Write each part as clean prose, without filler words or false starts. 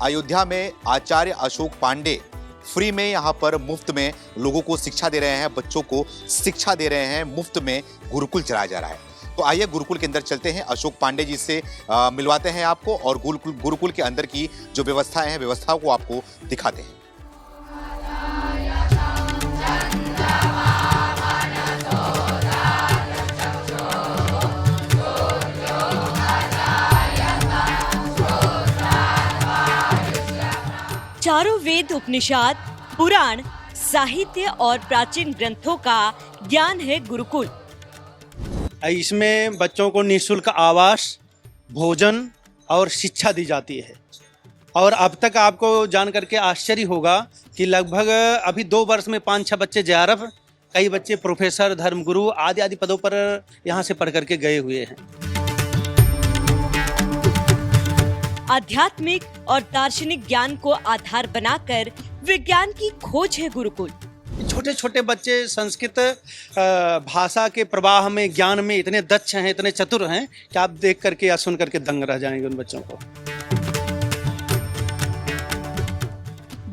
अयोध्या में आचार्य अशोक पांडे फ्री में यहाँ पर मुफ्त में लोगों को शिक्षा दे रहे हैं, बच्चों को शिक्षा दे रहे हैं। मुफ्त में गुरुकुल चलाया जा रहा है। तो आइए गुरुकुल के अंदर चलते हैं, अशोक पांडे जी से मिलवाते हैं आपको और गुरुकुल के अंदर की जो व्यवस्थाएं हैं, व्यवस्थाओं को आपको दिखाते हैं। चारों वेद, उपनिषद, पुराण, साहित्य और प्राचीन ग्रंथों का ज्ञान है गुरुकुल। इसमें बच्चों को निःशुल्क आवास, भोजन और शिक्षा दी जाती है। और अब तक आपको जान करके आश्चर्य होगा कि लगभग अभी 2 वर्ष में 5-6 बच्चे JRF, कई बच्चे प्रोफेसर, धर्मगुरु आदि आदि पदों पर यहाँ से पढ़ करके गए हुए हैं। आध्यात्मिक और दार्शनिक ज्ञान को आधार बनाकर विज्ञान की खोज है गुरुकुल। छोटे छोटे बच्चे संस्कृत भाषा के प्रवाह में, ज्ञान में इतने दक्ष हैं, इतने चतुर हैं कि आप देख करके या सुन करके दंग रह जाएंगे उन बच्चों को।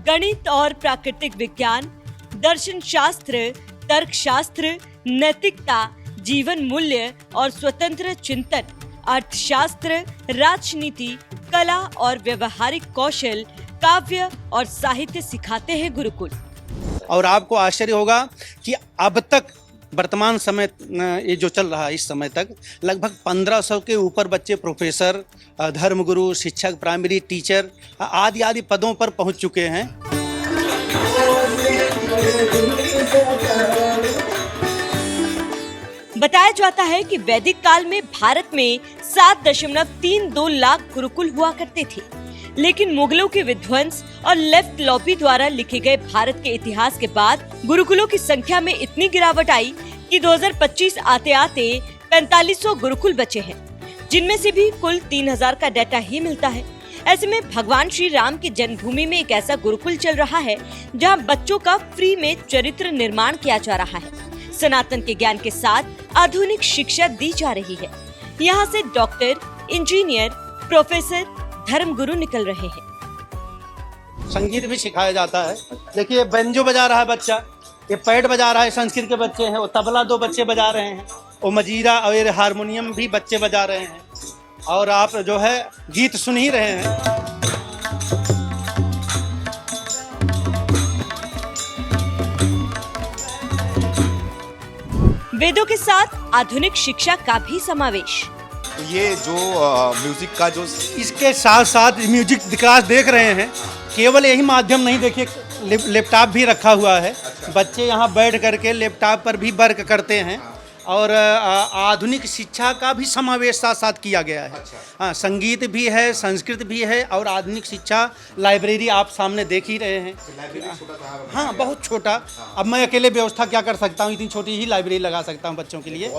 गणित और प्राकृतिक विज्ञान, दर्शन शास्त्र, तर्क शास्त्र, नैतिकता, जीवन मूल्य और स्वतंत्र चिंतन, अर्थशास्त्र, राजनीति, कला और व्यवहारिक कौशल, काव्य और साहित्य सिखाते हैं गुरुकुल। और आपको आश्चर्य होगा कि अब तक वर्तमान समय ये जो चल रहा है, इस समय तक लगभग 1500 के ऊपर बच्चे प्रोफेसर, धर्मगुरु, शिक्षक, प्राइमरी टीचर आदि आदि पदों पर पहुंच चुके हैं। बताया जाता है कि वैदिक काल में भारत में 7.32 लाख गुरुकुल हुआ करते थे, लेकिन मुगलों के विध्वंस और लेफ्ट लॉबी द्वारा लिखे गए भारत के इतिहास के बाद गुरुकुलों की संख्या में इतनी गिरावट आई कि 2025 आते आते 4500 गुरुकुल बचे हैं, जिनमें से भी कुल 3000 का डाटा ही मिलता है। ऐसे में भगवान श्री राम की जन्मभूमि में एक ऐसा गुरुकुल चल रहा है जहां बच्चों का फ्री में चरित्र निर्माण किया जा रहा है। सनातन के ज्ञान के साथ आधुनिक शिक्षा दी जा रही है। यहाँ से डॉक्टर, इंजीनियर, प्रोफेसर, धर्मगुरु निकल रहे हैं। संगीत भी सिखाया जाता है। देखिए बेंजो बजा रहा है बच्चा, ये पैड बजा रहा है, संस्कृत के बच्चे हैं। वो तबला 2 बच्चे बजा रहे हैं, वो मजीरा और हारमोनियम भी बच्चे बजा रहे हैं। और आप जो है गीत सुन ही रहे हैं। वेदों के साथ आधुनिक शिक्षा का भी समावेश। तो ये जो म्यूजिक का जो इसके साथ साथ म्यूजिक क्लास देख रहे हैं, केवल यही माध्यम नहीं, देखिए लैपटॉप भी रखा हुआ है। बच्चे यहाँ बैठ करके लैपटॉप पर भी वर्क करते हैं और आधुनिक शिक्षा का भी समावेश साथ साथ किया गया है। हाँ, संगीत भी है, संस्कृत भी है और आधुनिक शिक्षा। लाइब्रेरी आप सामने देख ही रहे हैं। हाँ, बहुत छोटा। अब मैं अकेले व्यवस्था क्या कर सकता हूँ, इतनी छोटी ही लाइब्रेरी लगा सकता हूँ बच्चों के लिए।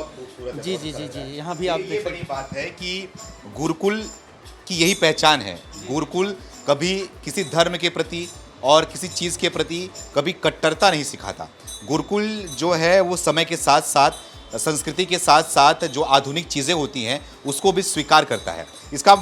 जी जी जी जी, यहाँ भी आप ये बड़ी बात है कि गुरुकुल की यही पहचान है। गुरुकुल कभी किसी धर्म के प्रति और किसी चीज़ के प्रति कभी कट्टरता नहीं सिखाता। गुरुकुल जो है वो समय के साथ साथ, संस्कृति के साथ साथ जो आधुनिक चीज़ें होती हैं उसको भी स्वीकार करता है। इसका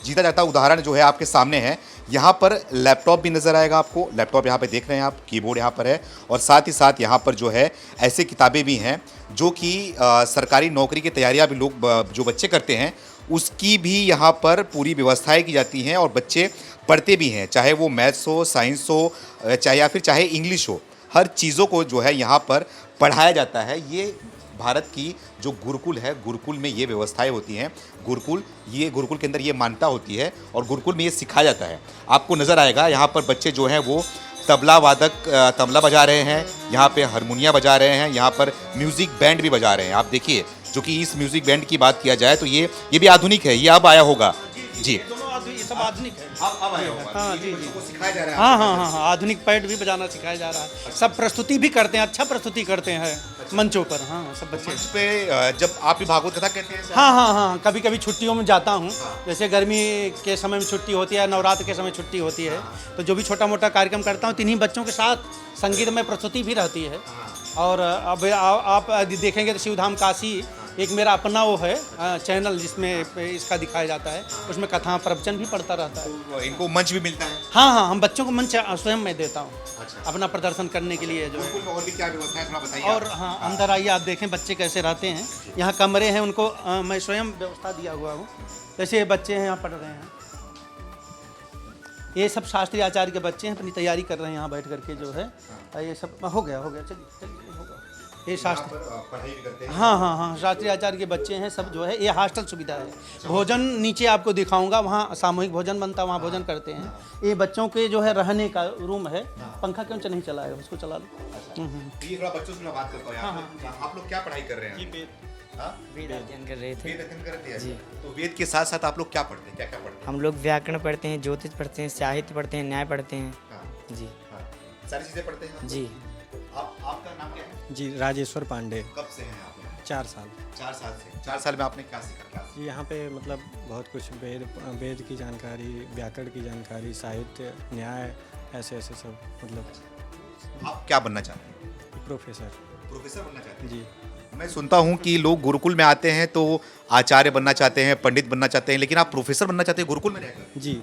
जीता जाता उदाहरण जो है आपके सामने है। यहाँ पर लैपटॉप भी नज़र आएगा आपको। लैपटॉप यहाँ पे देख रहे हैं आप, कीबोर्ड यहाँ पर है और साथ ही साथ यहाँ पर जो है ऐसे किताबें भी हैं जो कि सरकारी नौकरी की तैयारियाँ भी लोग जो बच्चे करते हैं उसकी भी यहाँ पर पूरी व्यवस्थाएँ की जाती हैं और बच्चे पढ़ते भी हैं, चाहे वो मैथ्स हो, साइंस हो, चाहे इंग्लिश हो। हर चीज़ों को जो है यहाँ पर पढ़ाया जाता है। ये भारत की जो गुरुकुल है, गुरुकुल में ये व्यवस्थाएं होती हैं। गुरुकुल के अंदर ये मान्यता होती है और गुरुकुल में ये सिखाया जाता है। आपको नज़र आएगा यहाँ पर बच्चे जो हैं वो तबला वादक तबला बजा रहे हैं, यहाँ पे हारमोनिया बजा रहे हैं, यहाँ पर म्यूज़िक बैंड भी बजा रहे हैं। आप देखिए, जो कि इस म्यूज़िक बैंड की बात किया जाए तो ये भी आधुनिक है, ये अब आया होगा। जी, सब आधुनिक है। अब आया होगा। हाँ जी जी, सिखाया जा रहा है। हाँ हाँ हाँ हाँ, आधुनिक पैड भी बजाना सिखाया जा रहा है। सब प्रस्तुति भी करते हैं, अच्छा प्रस्तुति करते हैं मंचों पर। हाँ, सब बच्चे मंच पे जब आप भी भागवत कथा कहते हैं। हाँ हाँ हाँ, कभी कभी छुट्टियों में जाता हूँ। जैसे गर्मी के समय में छुट्टी होती है, नवरात्र के समय छुट्टी होती है, तो जो भी छोटा मोटा कार्यक्रम करता हूँ, तिन्हीं बच्चों के साथ संगीत में प्रस्तुति भी रहती है। और अब आप देखेंगे तो शिवधाम काशी एक मेरा अपना वो है चैनल जिसमें इसका दिखाया जाता है, उसमें कथा प्रवचन भी पढ़ता रहता है। तो इनको मंच भी मिलता है? हाँ हाँ, हम बच्चों को मंच स्वयं मैं देता हूँ अच्छा। अपना प्रदर्शन करने के लिए जो है। गुरुकुल में और भी क्या व्यवस्था है थोड़ा बताइए। और हाँ, अंदर आइए, आप देखें बच्चे कैसे रहते हैं। यहाँ कमरे हैं, उनको मैं स्वयं व्यवस्था दिया हुआ हूँ। जैसे ये बच्चे हैं यहाँ पढ़ रहे हैं, ये सब शास्त्रीय आचार्य के बच्चे हैं, अपनी तैयारी कर रहे हैं यहाँ बैठ करके जो है। ये सब हो गया चलिए होगा। ये शास्त्र पढ़ाई भी करते हैं? हाँ, शास्त्रीय आचार्य के बच्चे हैं सब जो है। ये हॉस्टल सुविधा है। भोजन नीचे आपको दिखाऊंगा, वहाँ सामूहिक भोजन बनता है, वहाँ भोजन करते हैं। ये बच्चों के जो है रहने का रूम है। पंखा क्यों नहीं चला है, उसको चला लो। ये थोड़ा बच्चों से मैं बात करता हूँ यहाँ। आप लोग क्या पढ़ाई कर रहे हैं? वेद अध्ययन कर रहे थे। वेद अध्ययन करते हैं जी। तो वेद के साथ साथ आप लोग क्या पढ़ते हैं, क्या क्या पढ़ते हैं? हम लोग व्याकरण पढ़ते हैं, ज्योतिष पढ़ते हैं, साहित्य पढ़ते हैं, न्याय पढ़ते हैं। हाँ, जी हाँ, सारी चीजें पढ़ते हैं? जी। आपका नाम क्या है? जी, राजेश्वर पांडे। कब से हैं आप यहाँ? 4 साल। 4 साल से। 4 साल में आपने क्या सीखा, क्या? जी, यहाँ पे मतलब बहुत कुछ वेद की जानकारी, व्याकरण की जानकारी, साहित्य, न्याय, ऐसे सब मतलब। आप क्या बनना चाहते हैं? प्रोफेसर बनना चाहते हैं? जी। मैं सुनता हूँ कि लोग गुरुकुल में आते हैं तो आचार्य बनना चाहते हैं, पंडित बनना चाहते हैं, लेकिन आप प्रोफेसर बनना चाहते हैं गुरुकुल में रहकर? जी।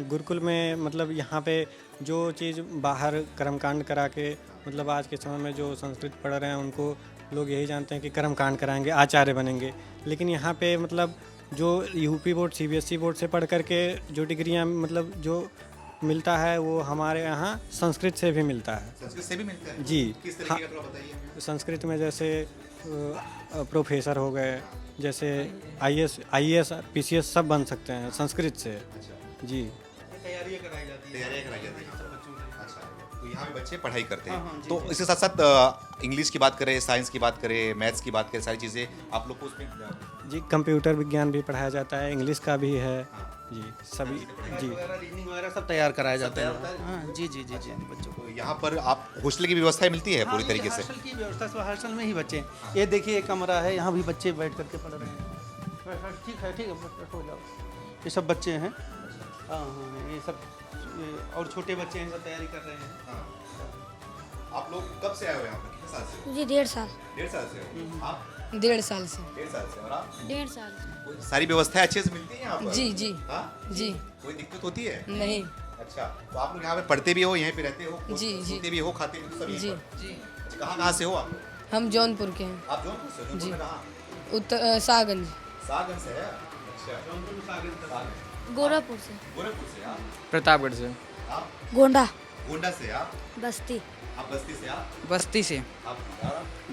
गुरुकुल में मतलब यहाँ पे जो चीज़ बाहर कर्मकांड करा के, मतलब आज के समय में जो संस्कृत पढ़ रहे हैं उनको लोग यही जानते हैं कि कर्मकांड कराएंगे, आचार्य बनेंगे। लेकिन यहाँ पे मतलब जो यूपी बोर्ड, सीबीएसई बोर्ड से पढ़ करके जो डिग्रियाँ मतलब जो मिलता है वो हमारे यहाँ संस्कृत से भी मिलता है। संस्कृत से भी मिलता है? जी। किस तरीके का थोड़ा बताइए। संस्कृत में जैसे प्रोफेसर हो गए, जैसे आईएएस पीसीएस सब बन सकते हैं संस्कृत से। जी। तैयारियाँ कराई जाती हैं। अच्छा, तो यहाँ पे बच्चे पढ़ाई करते हैं। तो इसके साथ साथ इंग्लिश की बात करें, साइंस की बात करें, मैथ्स की बात करें, सारी चीज़ें आप लोग को उसमें? जी, कंप्यूटर विज्ञान भी पढ़ाया जाता है, इंग्लिश का भी है। जी, सभी। जी, रीडिंग वगैरह सब तैयार कराया जाता है। हाँ जी बच्चों को। तो यहाँ पर आप हॉस्टल की व्यवस्था मिलती है पूरी तरीके से? हॉस्टल की व्यवस्था से, हॉस्टल में ही बच्चे। ये देखिए एक कमरा है, यहाँ भी बच्चे बैठ करके पढ़ रहे हैं। ठीक है हो जाओ। ये सब बच्चे हैं। हाँ, ये सब और छोटे बच्चे हैं, सब तैयारी कर रहे हैं। आप लोग कब से आए हो यहाँ पर, कितने साल से? जी 1.5 साल। 1.5 साल से हो? आप? 1.5 साल से। 1.5 साल से। और आप? 1.5 साल। सारी व्यवस्थाएं अच्छे से मिलती हैं यहाँ पर? जी जी हाँ? जी। कोई दिक्कत होती है? नहीं। अच्छा, तो आप लोग यहाँ पे पढ़ते भी हो, यहीं पे रहते हो? जी, जी। सोते भी हो, खाते भी हो, सभी जी जी। कहाँ से हो आप? हम जौनपुर के हैं। आप जौनपुर से? जौनपुर में कहाँ? उत्तर सागंज। सागन से है? अच्छा, जौनपुर में सागन। गोरखपुर से। गोरखपुर से आप? प्रतापगढ़ से। आप? गोंडा। गोंडा से आप? बस्ती। आप बस्ती से? आप? बस्ती से। आप?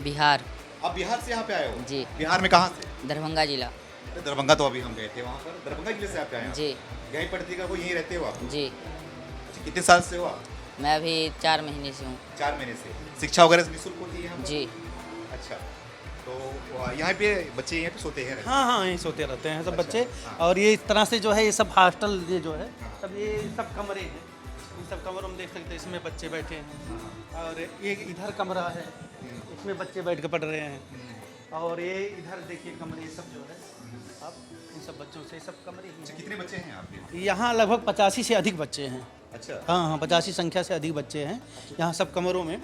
बिहार। आप बिहार से यहाँ पे आए हो? जी। बिहार में कहाँ से? दरभंगा जिला। अरे दरभंगा तो अभी हम गए थे वहाँ पर। दरभंगा जिले से आप आए हैं? जी यहीं पढ़ते का कोई यहीं रहते हो आप? जी। अच्छा, कितने साल से हो आप? मैं अभी 4 महीने से हूँ। 4 महीने से। शिक्षा वगैरह निःशुल्क होती है यहाँ पर? जी। अच्छा, तो यहाँ पे बच्चे यहाँ पे सोते हैं? हाँ, यहीं सोते रहते हैं सब अच्छा, बच्चे। हाँ। और ये इस तरह से जो है, ये सब हॉस्टल ये जो है सब, ये सब कमरे हैं। इन सब कमरों में देख सकते हैं, इसमें बच्चे बैठे हैं। और ये इधर कमरा है, इसमें बच्चे बैठ के पढ़ रहे हैं। और ये इधर देखिए कमरे, ये सब जो है आप इन सब बच्चों से सब कमरे ही अच्छा, हैं। कितने बच्चे हैं आपके? यहाँ लगभग 85 से अधिक बच्चे हैं। अच्छा, हाँ, 85 संख्या से अधिक बच्चे हैं यहाँ सब कमरों में।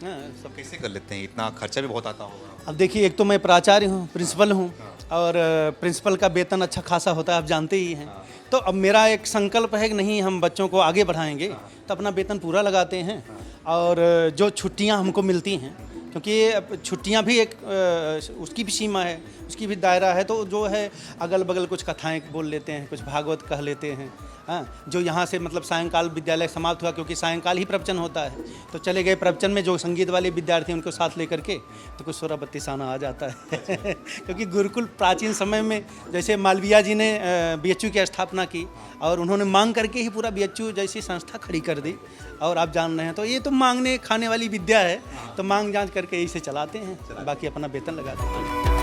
हाँ, सब कैसे कर लेते हैं? इतना खर्चा भी बहुत आता होगा। अब देखिए, एक तो मैं प्राचार्य हूँ, प्रिंसिपल हूँ, और प्रिंसिपल का वेतन अच्छा खासा होता है, आप जानते ही हैं। तो अब मेरा एक संकल्प है कि नहीं, हम बच्चों को आगे बढ़ाएंगे, तो अपना वेतन पूरा लगाते हैं। और जो छुट्टियाँ हमको मिलती हैं, क्योंकि छुट्टियाँ भी एक उसकी भी सीमा है, उसकी भी दायरा है। तो जो है अगल बगल कुछ कथाएं बोल लेते हैं, कुछ भागवत कह लेते हैं। हाँ, जो यहाँ से मतलब सायंकाल विद्यालय समाप्त हुआ, क्योंकि सायंकाल ही प्रवचन होता है, तो चले गए प्रवचन में। जो संगीत वाले विद्यार्थी उनको साथ लेकर के तो कुछ 16-32 आना आ जाता है। क्योंकि गुरुकुल प्राचीन समय में, जैसे मालवीय जी ने बीएचयू की स्थापना की, और उन्होंने मांग करके ही पूरा बीएचयू जैसी संस्था खड़ी कर दी। और आप जान रहे हैं, तो ये तो मांगने खाने वाली विद्या है, तो मांग जांच करके इसे चलाते हैं, बाकी अपना वेतन लगाते हैं।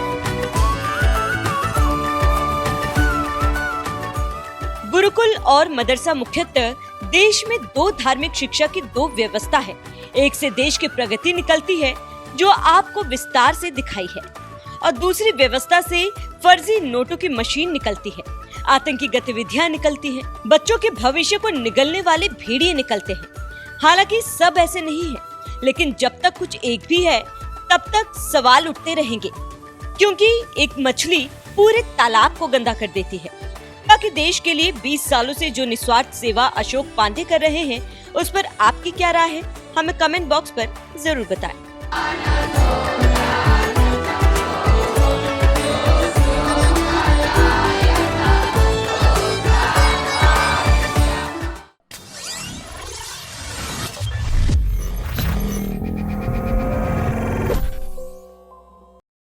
गुरुकुल और मदरसा मुख्यतः देश में 2 धार्मिक शिक्षा की 2 व्यवस्था है। एक से देश की प्रगति निकलती है, जो आपको विस्तार से दिखाई है, और दूसरी व्यवस्था से फर्जी नोटों की मशीन निकलती है, आतंकी गतिविधियां निकलती हैं, बच्चों के भविष्य को निगलने वाले भेड़िए निकलते हैं। हालांकि सब ऐसे नहीं है, लेकिन जब तक कुछ एक भी है, तब तक सवाल उठते रहेंगे। क्योंकि एक मछली पूरे तालाब को गंदा कर देती है। बाकी देश के लिए 20 सालों से जो निस्वार्थ सेवा अशोक पांडे कर रहे हैं, उस पर आपकी क्या राय है? हमें कमेंट बॉक्स पर जरूर बताएं।